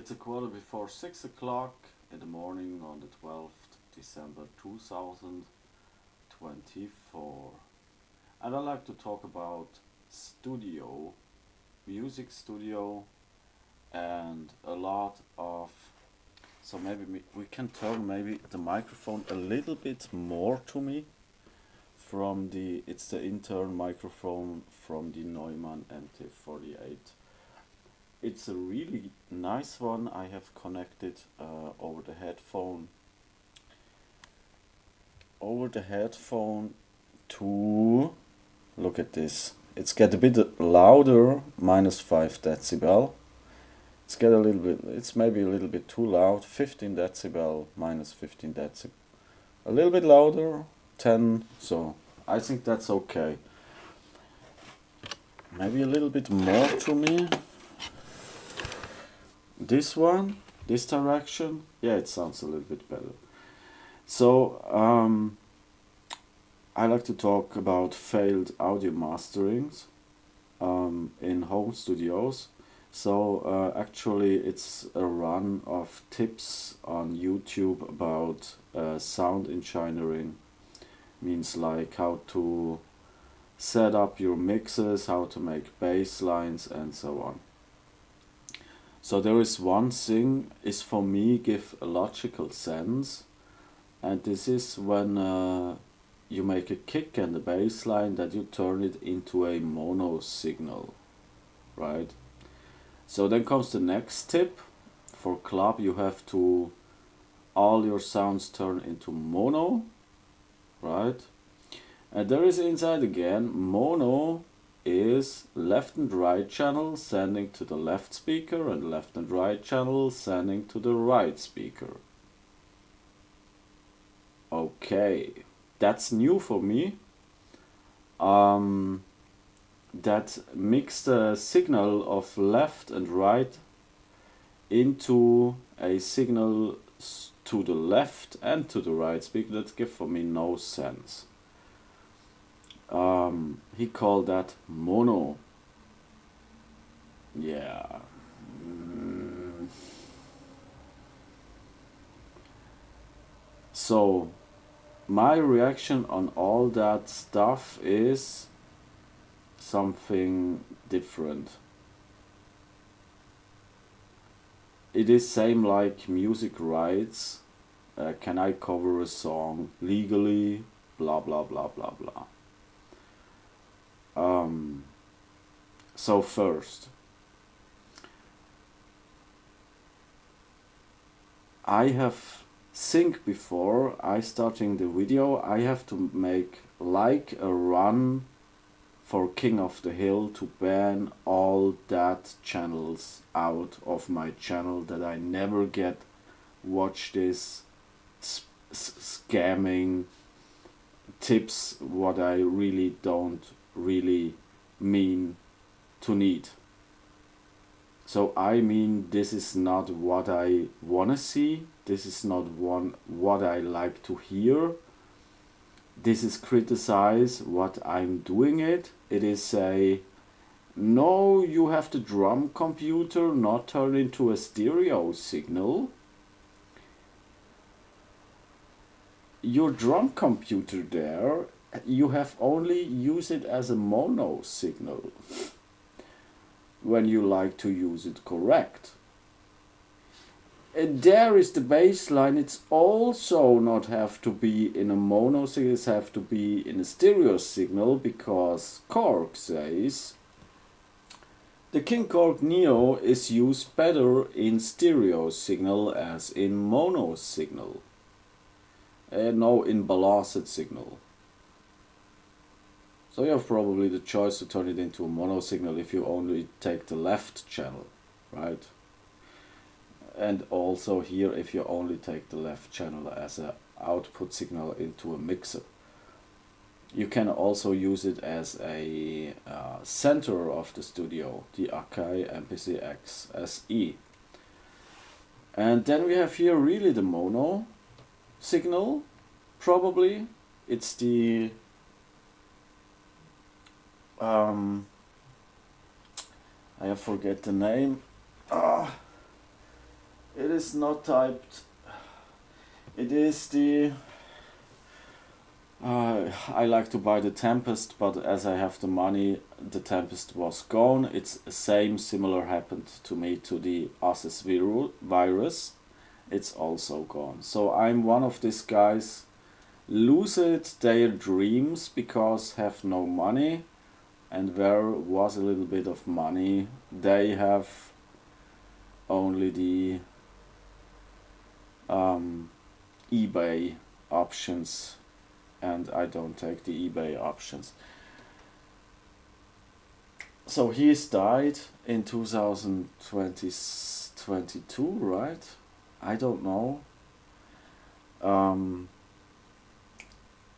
It's a quarter before 6 o'clock in the morning on the 12th December 2024. And I'd like to talk about studio, music studio, and a lot of. So maybe we can turn maybe the microphone a little bit more to me from it's the intern microphone from the Neumann MT48. It's a really nice one. I have connected over the headphone to, look at this. It's get a bit louder, -5 dB. It's maybe a little bit too loud, 15 dB, -15 dB. A little bit louder, 10, so I think that's okay. Maybe a little bit more to me. This one, this direction, yeah, it sounds a little bit better. So, I like to talk about failed audio masterings in home studios. So, actually, it's a run of tips on YouTube about sound engineering. Means like how to set up your mixes, how to make bass lines, and so on. So there is one thing is for me give a logical sense, and this is when you make a kick and a bass line that you turn it into a mono signal, right? So then comes the next tip. For club you have to all your sounds turn into mono, right? And there is inside again, mono is left and right channel sending to the left speaker and left and right channel sending to the right speaker. Okay, that's new for me. That mix the signal of left and right into a signal to the left and to the right speaker, that give for me no sense. He called that mono. Yeah. So, my reaction on all that stuff is something different. It is same like music rights. Can I cover a song legally? Blah blah blah blah blah. So first, I have think before I starting the video, I have to make like a run for King of the Hill to ban all that channels out of my channel, that I never get watch this scamming tips what I really don't really mean to need. So I mean, this is not what I wanna see. This is not what I like to hear. This is criticize what I'm doing it. It is say, no, you have the drum computer not turn into a stereo signal. Your drum computer there, you have only use it as a mono signal when you like to use it correct. And there is the bass line. It's also not have to be in a mono signal, it have to be in a stereo signal, because Korg says the King Korg Neo is used better in stereo signal as in mono signal. No, in balanced signal. So you have probably the choice to turn it into a mono signal if you only take the left channel, right? And also here if you only take the left channel as an output signal into a mixer. You can also use it as a center of the studio, the Akai MPC-X SE. And then we have here really the mono signal, probably. It's the I forget the name. is not typed. It is the... I like to buy the Tempest, but as I have the money, the Tempest was gone. It's similar happened to me to the Asus virus. It's also gone. So I'm one of these guys lucid their dreams because have no money, and where was a little bit of money, they have only the eBay options, and I don't take the eBay options. So he's died in 2022, right? I don't know.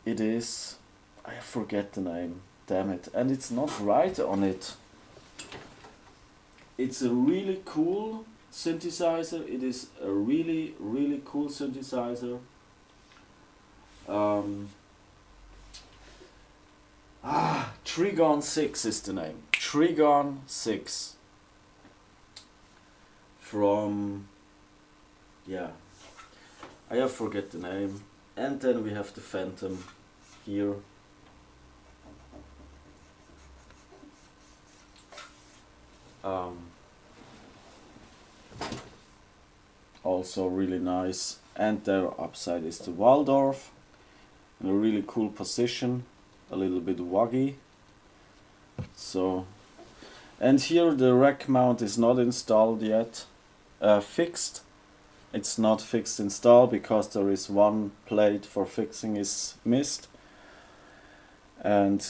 It is... I forget the name, damn it. And it's not right on it. It's a really cool synthesizer. It is a really, really cool synthesizer. Trigon 6 is the name. Trigon 6. From... yeah. I forget the name. And then we have the Phantom here. Also really nice. And there upside is the Waldorf. In a really cool position. A little bit wuggy. So, and here the rack mount is not installed yet. Fixed. It's not fixed installed because there is one plate for fixing is missed. And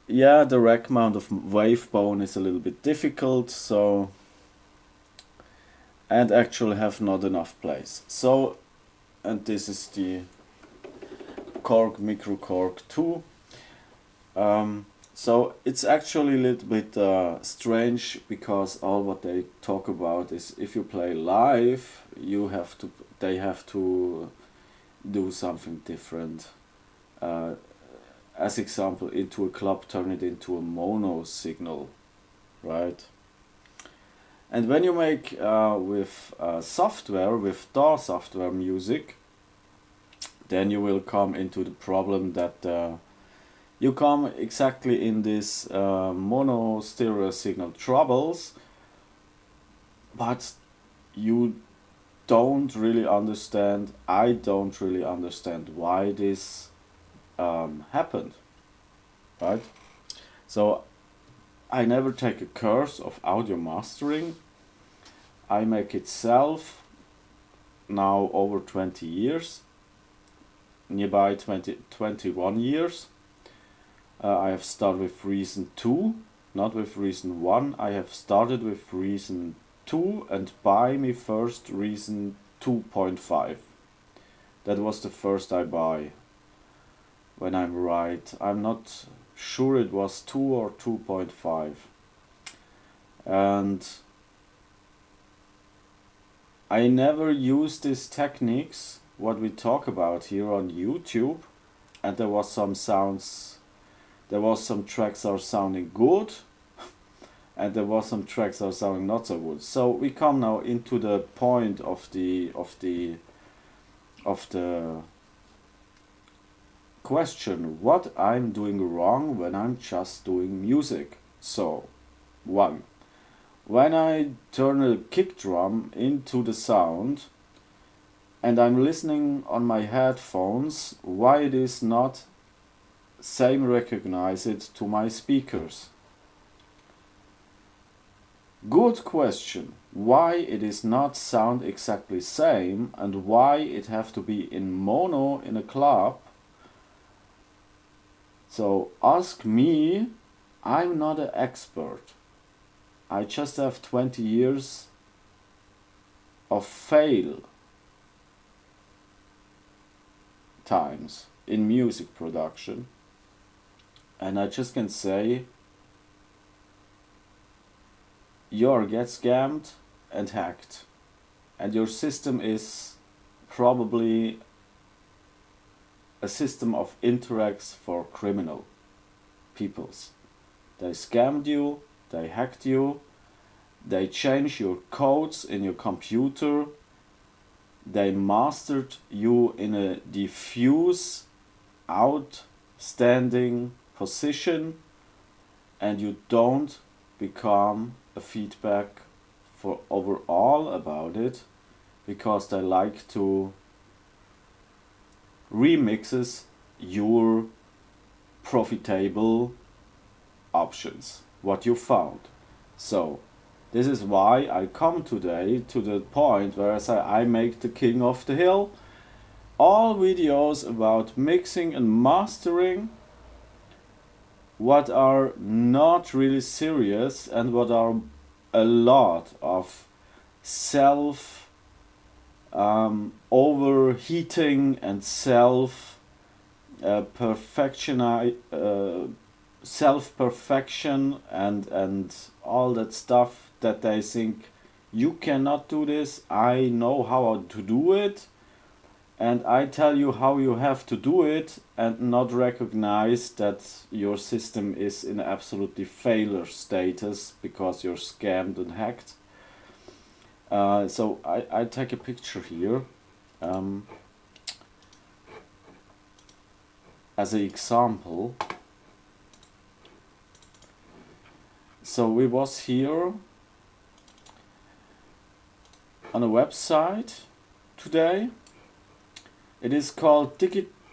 yeah, the rack mount of Wavebone is a little bit difficult, so, and actually have not enough place. So, and this is the Korg Micro Korg 2. So it's actually a little bit strange because all what they talk about is if you play live, they have to do something different. As example, into a club, turn it into a mono signal, right? And when you make with software, with DAW software music, then you will come into the problem that you come exactly in this mono stereo signal troubles, but you don't really understand, I don't really understand why this happened, right? So I never take a course of audio mastering. I make it self now over 20 years, nearby 21 years. I have started with Reason 2, not with Reason 1. I have started with Reason 2 and buy me first Reason 2.5. That was the first I buy. When I'm right, I'm not sure it was 2 or 2.5. And I never used these techniques, what we talk about here on YouTube, and there was some tracks are sounding good, and there was some tracks are sounding not so good. So we come now into the point of the question, what I'm doing wrong when I'm just doing music. So, 1. When I turn a kick drum into the sound and I'm listening on my headphones, why it is not same recognize it to my speakers? Good question. Why it is not sound exactly same and why it have to be in mono in a club? So ask me, I'm not an expert. I just have 20 years of fail times in music production. And I just can say, you get scammed and hacked. And your system is probably a system of interacts for criminal peoples. They scammed you, they hacked you, they change your codes in your computer, they mastered you in a diffuse, outstanding position, and you don't become a feedback for overall about it, because they like to remixes your profitable options, what you found. So this is why I come today to the point where I say I make the king of the hill. All videos about mixing and mastering, what are not really serious and what are a lot of self overheating and self self perfection and all that stuff, that they think you cannot do this, I know how to do it, and I tell you how you have to do it, and not recognize that your system is in absolutely failure status because you're scammed and hacked. So I take a picture here as an example. So we was here on a website today. It is called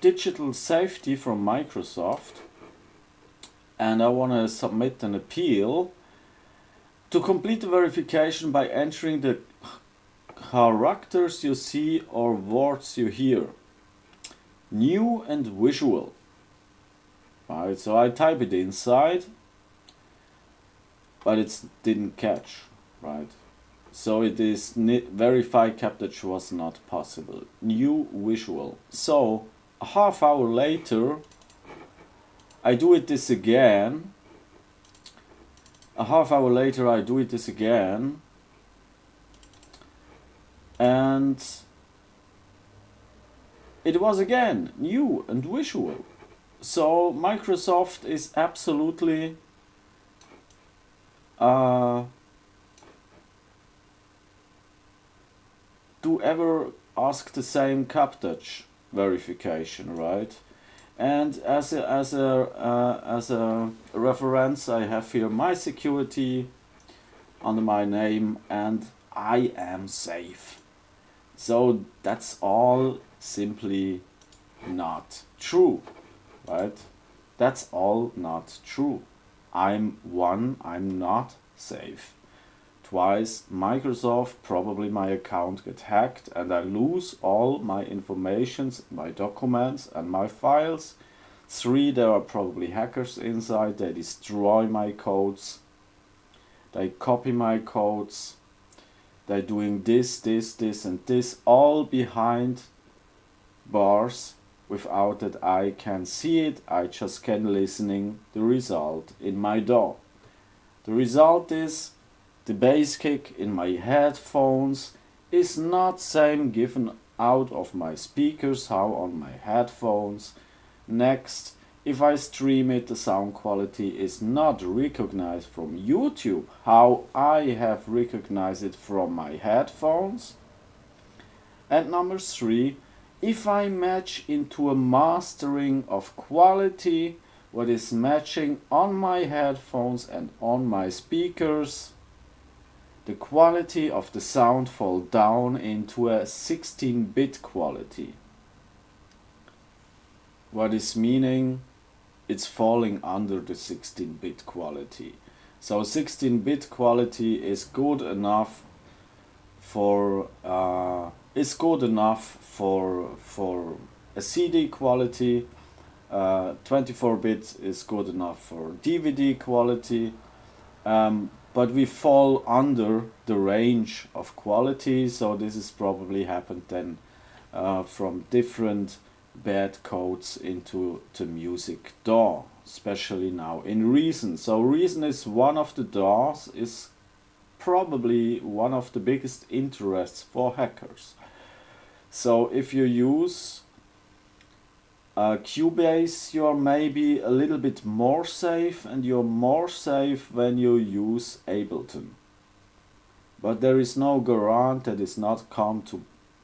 Digital Safety from Microsoft, and I want to submit an appeal to complete the verification by entering the characters you see or words you hear. New and visual. Right, so I type it inside, but it didn't catch, right? So it is verify CAPTCHA was not possible. New visual. So a half hour later, I do it this again. A half hour later, I do it this again, and it was again new and visual. So Microsoft is absolutely do ever ask the same CAPTCHA verification, right? And as a reference, I have here my security under my name, and I am safe. So that's all simply not true, right? That's all not true. I'm not safe. Twice, Microsoft, probably my account get hacked and I lose all my informations, my documents and my files. 3, there are probably hackers inside, they destroy my codes, they copy my codes, they're doing this and this, all behind bars without that I can see it, I just can listening the result in my DAW. The result is the bass kick in my headphones is not same given out of my speakers how on my headphones. Next, if I stream it, the sound quality is not recognized from YouTube how I have recognized it from my headphones. And number 3, if I match into a mastering of quality what is matching on my headphones and on my speakers, the quality of the sound fall down into a 16-bit quality. What is meaning? It's falling under the 16-bit quality. So 16-bit quality is good enough for a CD quality. 24-bit is good enough for DVD quality. But we fall under the range of quality, so this is probably happened then from different bad codes into the music DAW, especially now in Reason. So Reason is one of the DAWs, is probably one of the biggest interests for hackers. So if you use Cubase, you're maybe a little bit more safe, and you're more safe when you use Ableton. But there is no guarantee that it's not come to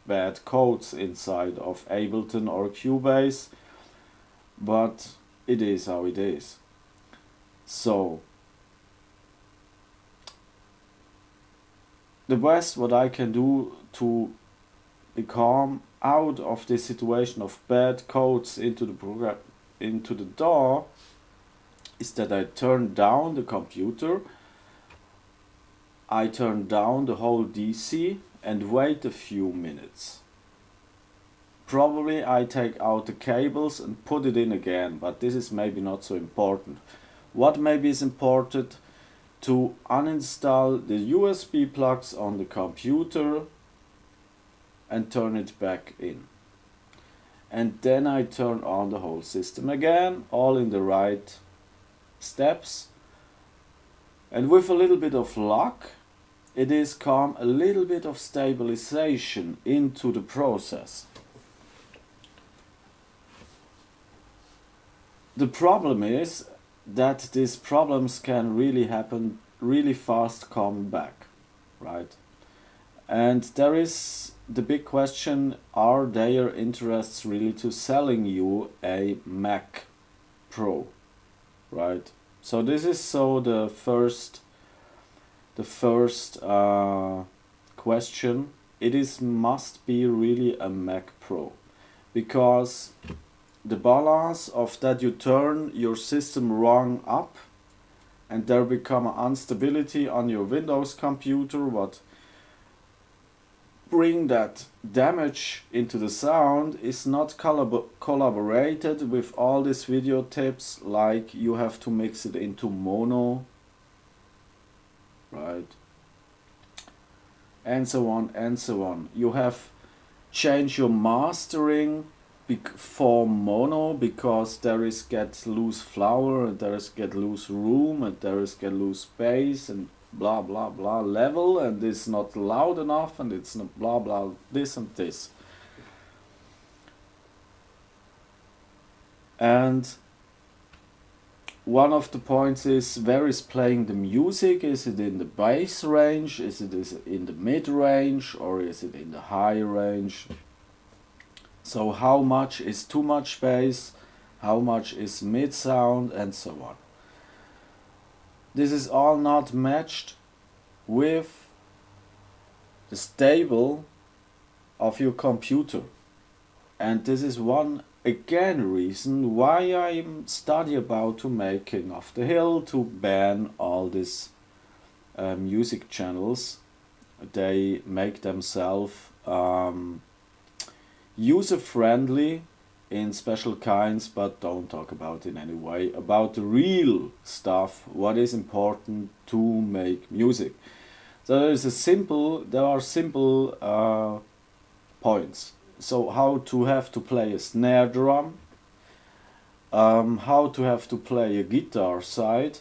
bad codes inside of Ableton or Cubase, but it is how it is. So the best what I can do to become out of this situation of bad codes into the program, into the DAW, is that I turn down the computer, I turn down the whole DC and wait a few minutes. Probably I take out the cables and put it in again, but this is maybe not so important. What maybe is important, to uninstall the USB plugs on the computer and turn it back in. And then I turn on the whole system again, all in the right steps. And with a little bit of luck, it is come a little bit of stabilization into the process. The problem is that these problems can really happen really fast, come back, right? And there is the big question, are their interests really to selling you a Mac Pro, right? So this is so the first question. It is must be really a Mac Pro, because the balance of that you turn your system wrong up and there become an instability on your Windows computer, what bring that damage into the sound, is not collaborated with all these video tips, like you have to mix it into mono, right, and so on and so on. You have changed your mastering for mono, because there is get loose flower and there is get loose room and there is get loose space and blah blah blah level, and it's not loud enough and it's not blah blah this and this. And one of the points is, where is playing the music? Is it in the bass range? Is it in the mid range? Or is it in the high range? So how much is too much bass? How much is mid sound? And so on. This is all not matched with the stable of your computer. And this is one again reason why I'm study about to make King of the Hill, to ban all these music channels. They make themselves user-friendly in special kinds, but don't talk about in any way about the real stuff, what is important to make music. So there are simple points. So how to have to play a snare drum, how to have to play a guitar side,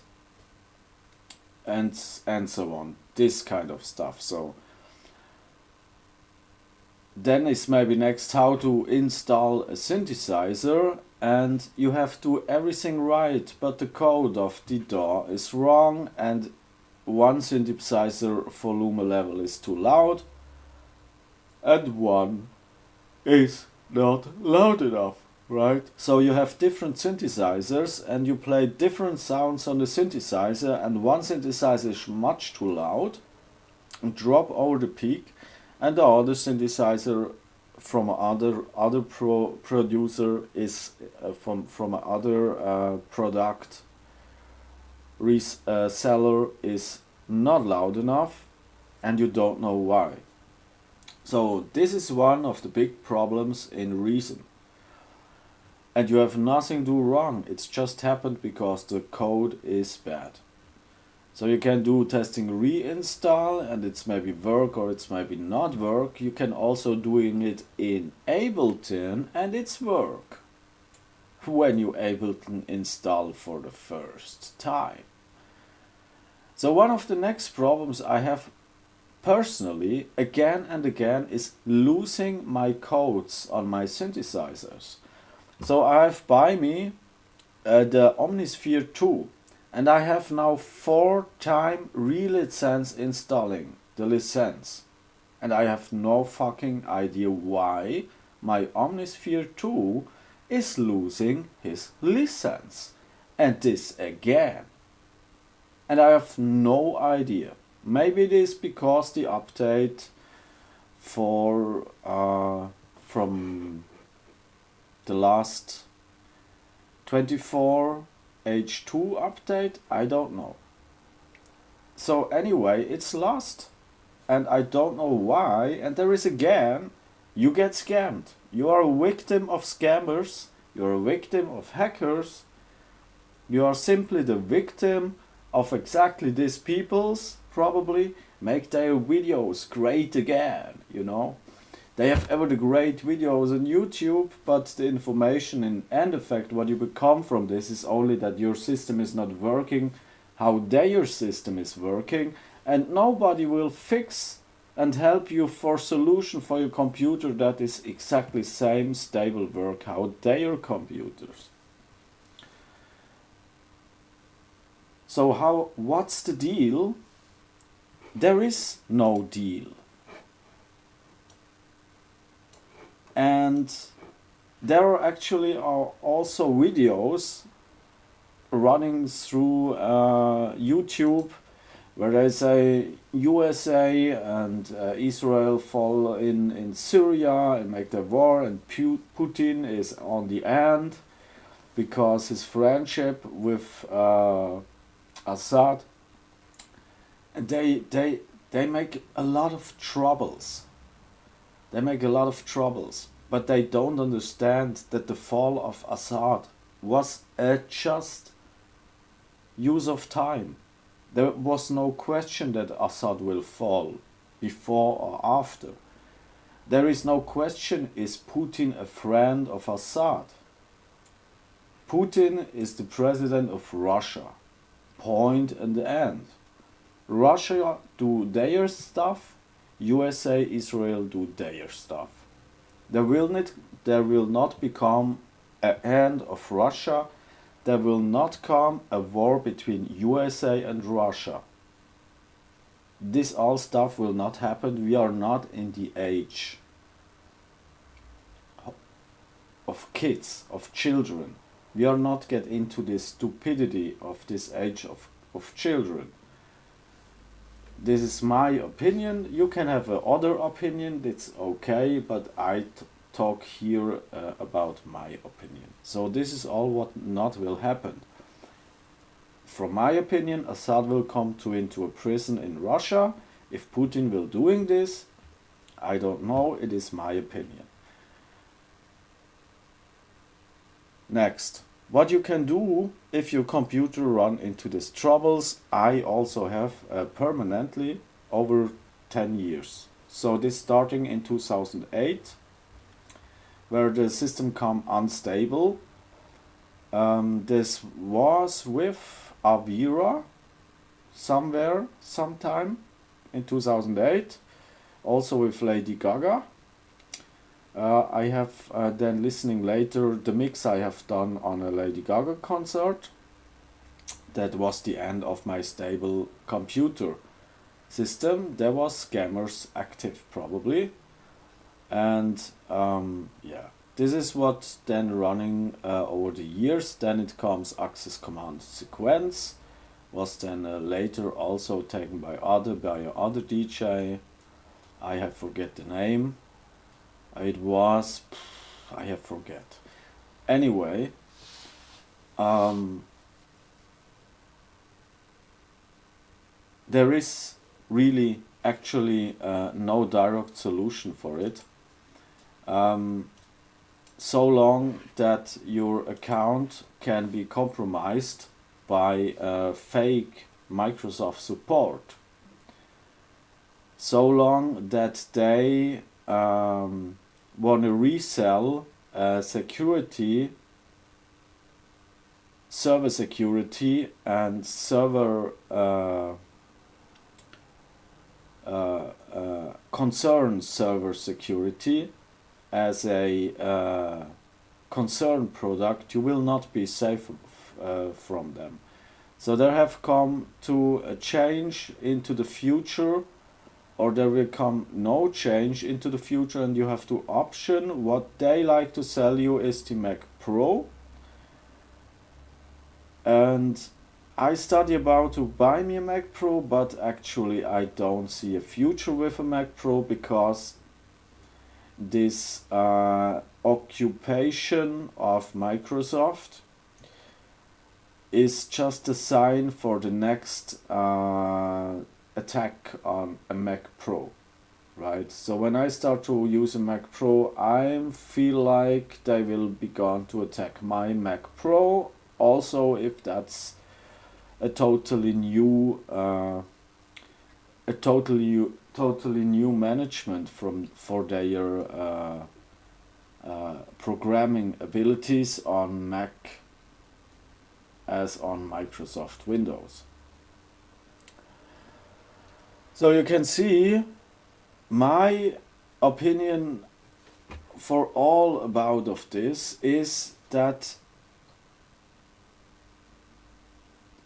and so on, this kind of stuff. So then is maybe next how to install a synthesizer, and you have to everything right, but the code of the DAW is wrong, and one synthesizer volume level is too loud and one is not loud enough, right? So you have different synthesizers and you play different sounds on the synthesizer, and one synthesizer is much too loud and drop over the peak, and the other synthesizer from other producer is from other product seller is not loud enough, and you don't know why. So this is one of the big problems in Reason, and you have nothing to do wrong. It's just happened because the code is bad. So you can do testing reinstall, and it's maybe work or it's maybe not work. You can also doing it in Ableton and it's work when you Ableton install for the first time. So one of the next problems I have personally again and again is losing my codes on my synthesizers. So I have by me the Omnisphere 2. And I have now 4 times Relicense installing the license. And I have no fucking idea why my Omnisphere 2 is losing his license. And this again. And I have no idea. Maybe it is because the update for from the last 24 H2 update, I don't know. So anyway, it's lost. And I don't know why. And there is again, you get scammed. You are a victim of scammers. You're a victim of hackers. You are simply the victim of exactly these peoples, probably, make their videos great again, you know. They have ever the great videos on YouTube, but the information in end effect, what you become from this is only that your system is not working how their system is working, and nobody will fix and help you for solution for your computer that is exactly same stable work how their computers. So what's the deal? There is no deal. And there are actually also videos running through YouTube where they say USA and Israel fall in Syria and make the war, and Putin is on the end because his friendship with Assad. And they make a lot of troubles. They make a lot of troubles, but they don't understand that the fall of Assad was a just use of time. There was no question that Assad will fall before or after. There is no question, is Putin a friend of Assad? Putin is the president of Russia. Point and end. Russia do their stuff, USA, Israel do their stuff. There will not become an end of Russia. There will not come a war between USA and Russia. This all stuff will not happen. We are not in the age of kids, of children. We are not get into the stupidity of this age of children. This is my opinion. You can have another opinion, that's okay, but I talk here about my opinion. So this is all what not will happen. From my opinion, Assad will come into a prison in Russia. If Putin will doing this, I don't know, it is my opinion. Next, what you can do if your computer run into these troubles, I also have permanently over 10 years. So this starting in 2008, where the system come unstable. This was with Avira somewhere, sometime in 2008, also with Lady Gaga. I have then listening later the mix I have done on a Lady Gaga concert. That was the end of my stable computer system. There was scammers active probably. And yeah, this is what then running over the years. Then it comes access command sequence, was then later also taken by other DJ. I have forget the name. It was, I have forget. Anyway, there is really actually no direct solution for it. So long that your account can be compromised by fake Microsoft support. So long that they want to resell security, server security and server concern server security as a concern product, you will not be safe from them. So they have come to a change into the future or there will come no change into the future, and you have to option. What they like to sell you is the Mac Pro. And I study about to buy me a Mac Pro, but actually I don't see a future with a Mac Pro, because this occupation of Microsoft is just a sign for the next attack on a Mac Pro, right? So when I start to use a Mac Pro, I feel like they will be going to attack my Mac Pro. Also, if that's a totally new management for their programming abilities on Mac as on Microsoft Windows. So you can see my opinion for all about of this is that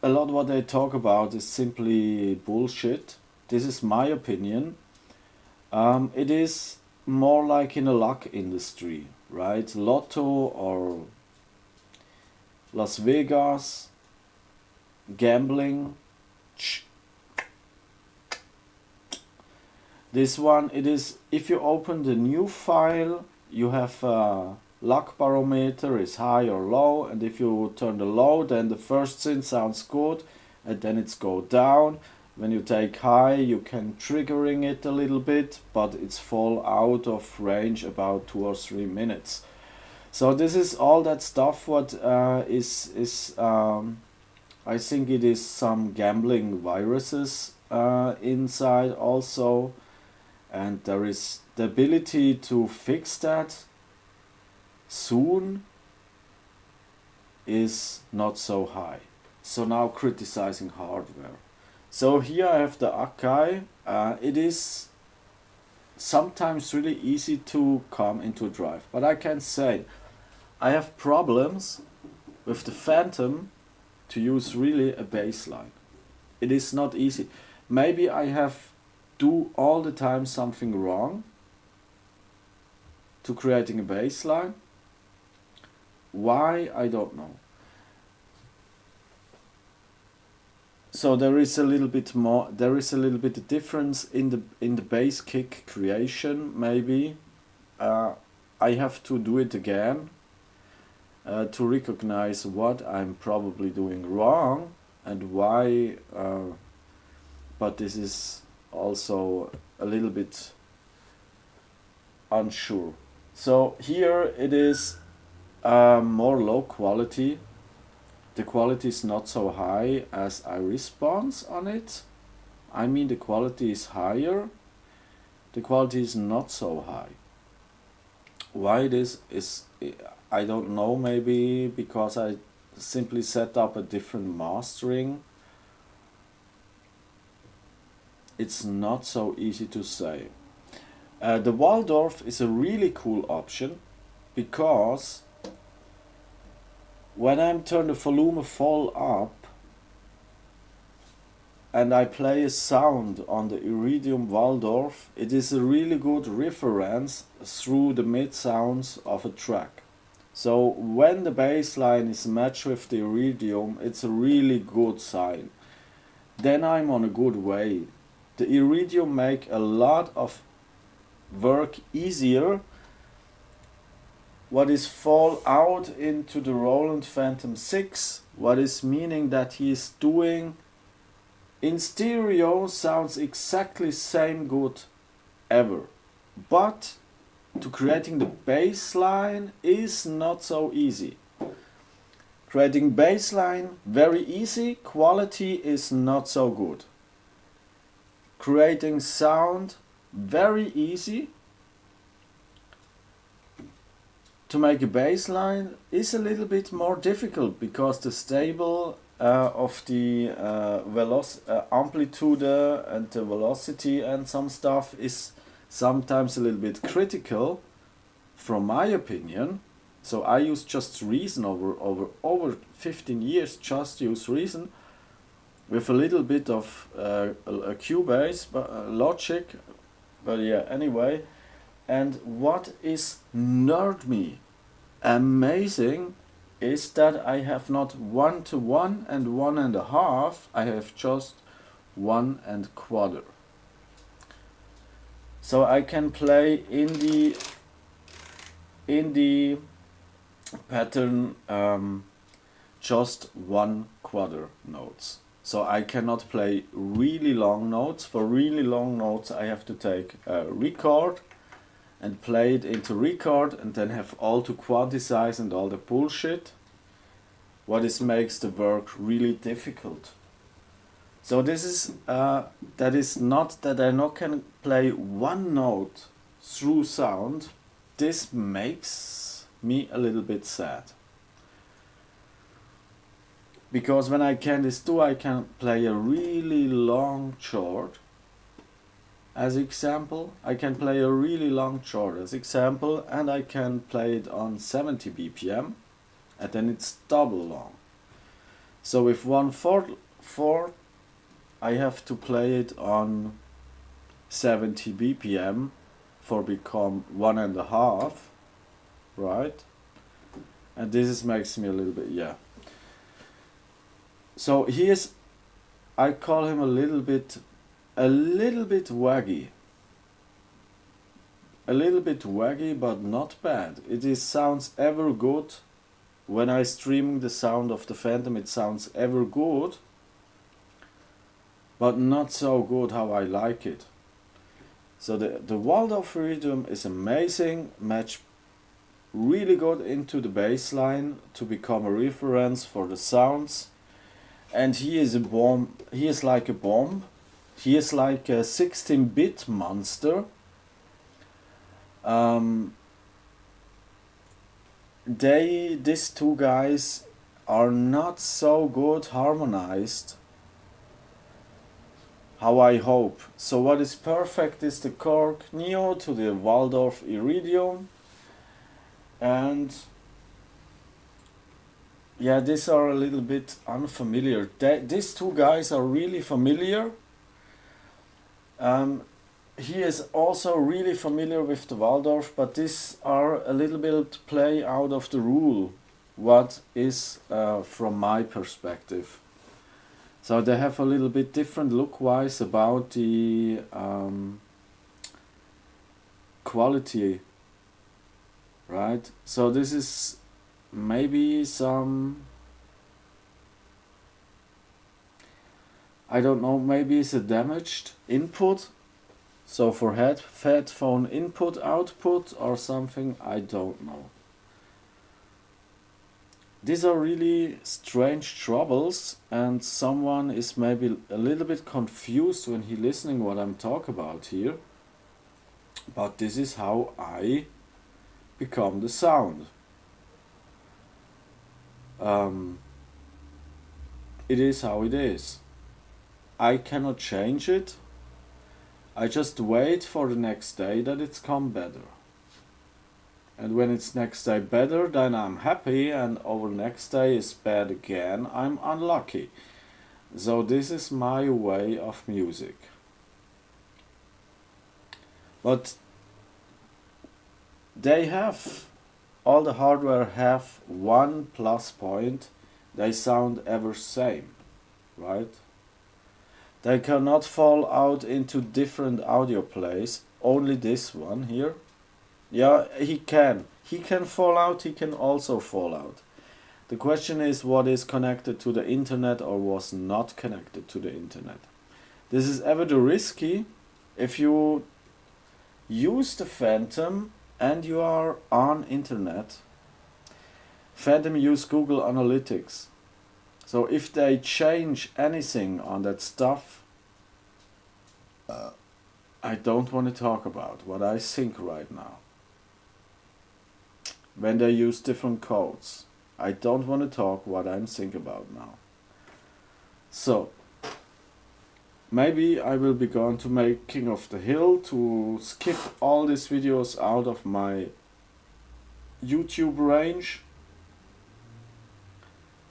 a lot what they talk about is simply bullshit. This is my opinion. It is more like in a luck industry, right? Lotto or Las Vegas, gambling. This one, it is, if you open the new file, you have a luck barometer is high or low, and if you turn the low, then the first thing sounds good, and then it's go down. When you take high, you can triggering it a little bit, but it's fall out of range about 2 or 3 minutes. So this is all that stuff what is I think it is some gambling viruses inside also, and there is the ability to fix that soon is not so high. So now criticizing hardware. So here I have the Akai. It is sometimes really easy to come into drive, but I can say I have problems with the Phantom to use really a bassline. It is not easy. Maybe I have do all the time something wrong to creating a bassline. Why, I don't know. So there is a little bit more, there is a little bit of difference in the bass kick creation, maybe. I have to do it again to recognize what I'm probably doing wrong and why, but this is also a little bit unsure. So here it is more low quality. The quality is not so high as I response on it. I mean, the quality is higher. The quality is not so high. Why this is, I don't know, maybe because I simply set up a different mastering. It's not so easy to say. The Waldorf is a really cool option because when I turn the volume full up and I play a sound on the Iridium Waldorf, it is a really good reference through the mid sounds of a track. So when the bass line is matched with the Iridium, it's a really good sign. Then I'm on a good way. The Iridium make a lot of work easier. What is fall out into the Roland Phantom 6, what is meaning that he is doing in stereo sounds exactly same good ever. But to creating the bass line is not so easy. Creating bass line very easy, quality is not so good. Creating sound very easy. To make a bass line is a little bit more difficult because the stable of the amplitude and the velocity and some stuff is sometimes a little bit critical, from my opinion. So I use just Reason over 15 years, just use Reason. with a little bit of a Cubase logic, but yeah, anyway. And what is nerd me amazing is that I have not 1-to-1 and 1.5, I have just 1.25. So I can play in the pattern just 1/4 notes. So I cannot play really long notes. For really long notes I have to take a record and play it into record and then have all to quantize and all the bullshit. What is makes the work really difficult. So this is that is not that I not can play one note through sound. This makes me a little bit sad. Because when I can this do, I can play a really long chord as example. I can play a really long chord as example, and I can play it on 70 BPM, and then it's double long. So with 1/4, I have to play it on 70 BPM for become 1.5, right? And this is makes me a little bit, yeah. So here's, I call him a little bit waggy. A little bit waggy, but not bad. It is sounds ever good. When I stream the sound of the Phantom, it sounds ever good, but not so good how I like it. So the Waldorf rhythm is amazing, match really good into the bass line to become a reference for the sounds. And he is a bomb. He is like a bomb. He is like a 16-bit monster. These two guys are not so good harmonized how I hope. So what is perfect is the Korg Neo to the Waldorf Iridium, and yeah, these are a little bit unfamiliar. These two guys are really familiar. He is also really familiar with the Waldorf, but these are a little bit play out of the rule, what is from my perspective. So they have a little bit different look-wise about the quality, right? So this is maybe some, I don't know, maybe it's a damaged input. So for headphone input output or something, I don't know. These are really strange troubles, and someone is maybe a little bit confused when he listening what I'm talking about here. But this is how I become the sound. It is how it is. I cannot change it. I just wait for the next day that it's come better. And when it's next day better, then I'm happy, and over next day is bad again, I'm unlucky. So this is my way of music. But they have, all the hardware have one plus point, they sound ever same, right? They cannot fall out into different audio plays, only this one here. Yeah, he can. He can fall out, he can also fall out. The question is what is connected to the internet or was not connected to the internet. This is ever the risky if you use the Phantom and you are on internet. Phantom use Google Analytics. So if they change anything on that stuff, I don't want to talk about what I think right now. When they use different codes, I don't want to talk what I'm thinking about now. So, maybe I will be going to make King of the Hill to skip all these videos out of my YouTube range.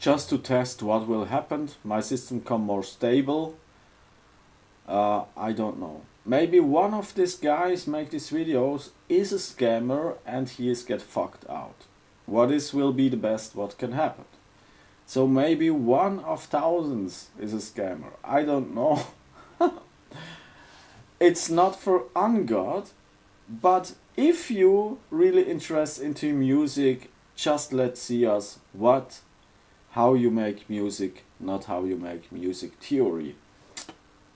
just to test what will happen. My system come more stable. I don't know. Maybe one of these guys make these videos is a scammer and he is get fucked out. What is will be the best what can happen? So maybe one of thousands is a scammer. I don't know. It's not for ungod, but if you really interest into music, just let's see us how you make music, not how you make music theory.